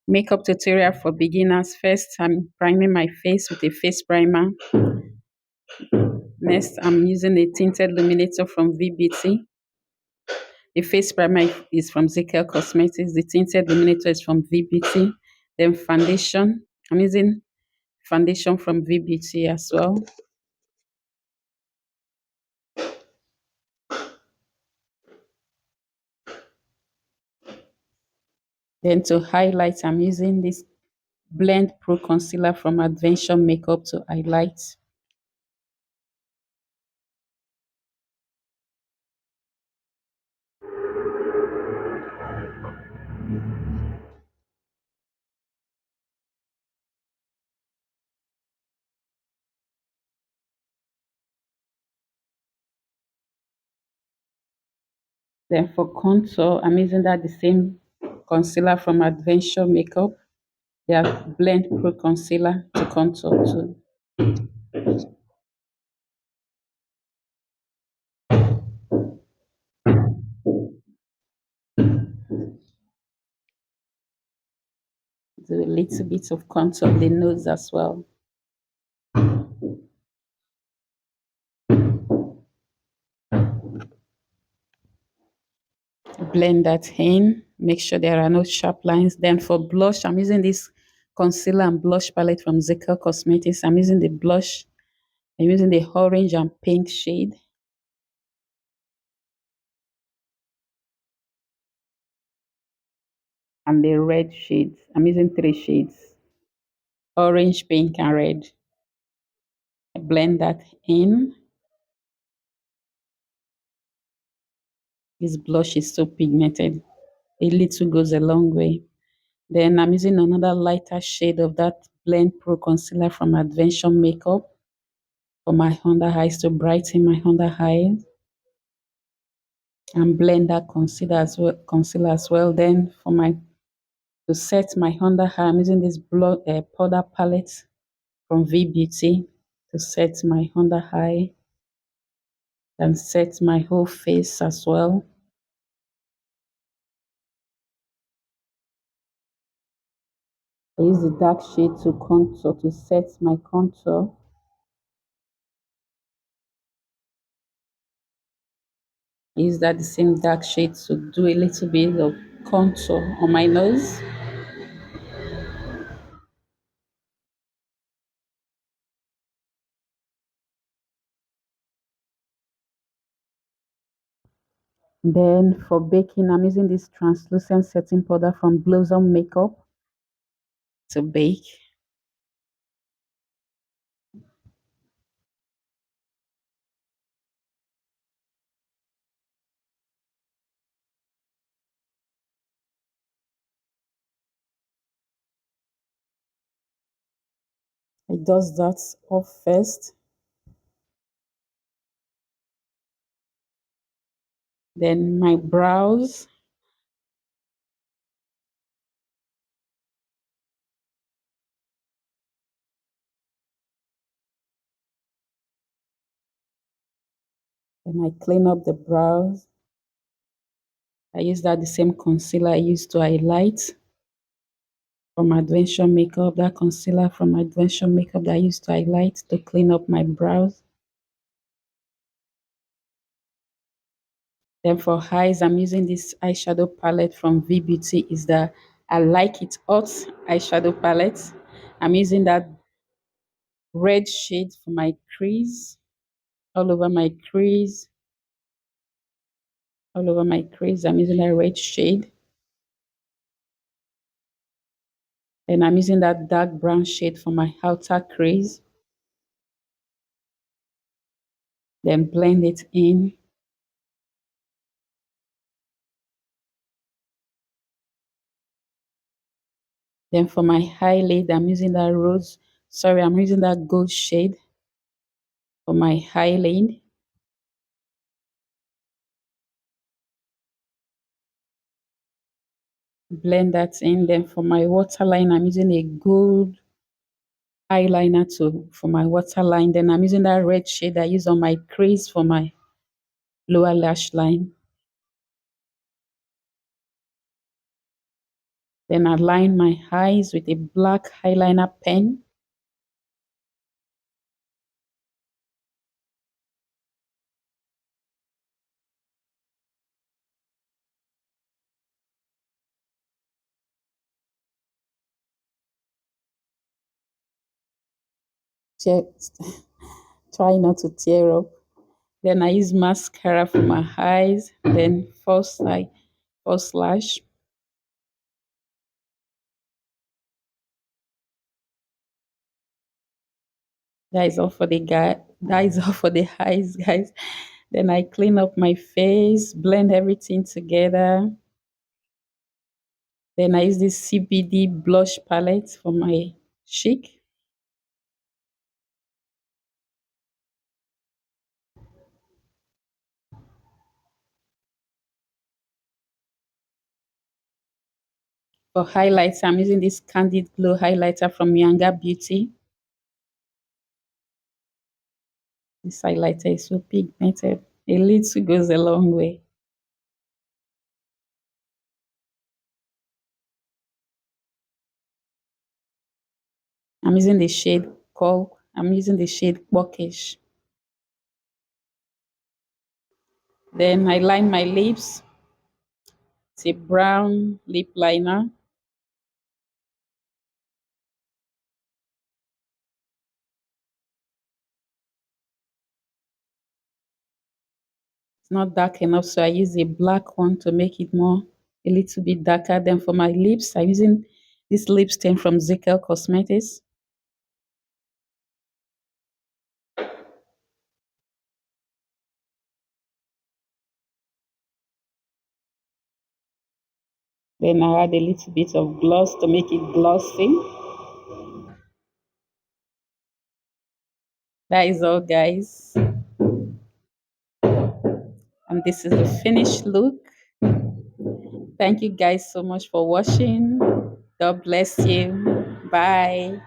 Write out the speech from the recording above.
Makeup tutorial for beginners. First, I'm priming my face with a face primer. Next, I'm using a tinted illuminator from VBT. The face primer is from ZKL Cosmetics. The tinted illuminator is from VBT. Then foundation. I'm using foundation from VBT as well. Then to highlight, I'm using this Blend Pro Concealer from Adventure Makeup to highlight. Then for contour, I'm using that the same concealer from Adventure Makeup. They have Blend Pro Concealer to contour too. Do a little bit of contour of the nose as well. Blend that in. Make sure there are no sharp lines. Then for blush, I'm using this concealer and blush palette from ZKL Cosmetics. I'm using the blush. I'm using the orange and pink shade. And the red shades. I'm using 3 shades. Orange, pink, and red. I blend that in. This blush is so pigmented. A little goes a long way. Then I'm using another lighter shade of that Blend Pro Concealer from Adventure Makeup for my under eyes to brighten my under eyes. And blend that concealer as well. Then for my to set my under eye, I'm using this powder palette from V Beauty to set my under eye and set my whole face as well. I use the dark shade to contour to set my contour. I use that the same dark shade to do a little bit of contour on my nose. Then for baking, I'm using this translucent setting powder from Blossom Makeup to bake. I dust that off first. Then my brows. Then I clean up the brows. I use that the same concealer I used to highlight from Adventure Makeup. That concealer from Adventure Makeup that I used to highlight to clean up my brows. Then for eyes, I'm using this eyeshadow palette from V Beauty. Is the I Like It Hot eyeshadow palette. I'm using that red shade for my crease, all over my crease, all over my crease. I'm using that red shade. And I'm using that dark brown shade for my outer crease. Then blend it in. Then for my eyelid, I'm using that gold shade for my eyelid. Blend that in. Then for my waterline, I'm using a gold eyeliner for my waterline. Then I'm using that red shade I use on my crease for my lower lash line. Then I line my eyes with a black eyeliner pen. Tear, try not to tear up. Then I use mascara for my eyes. Then false lash. That is all for the guy. That is all for the eyes, guys. Then I clean up my face, blend everything together. Then I use this CBD blush palette for my cheek. For highlights, I'm using this Candid Glow highlighter from Yanga Beauty. This highlighter is so pigmented. A little goes a long way. I'm using the shade Bockish. Then I line my lips. It's a brown lip liner. It's not dark enough, so I use a black one to make it a little bit darker. Then for my lips, I'm using this lip stain from Zekel Cosmetics. Then I add a little bit of gloss to make it glossy. That is all, guys. And this is the finished look. Thank you guys so much for watching. God bless you. Bye.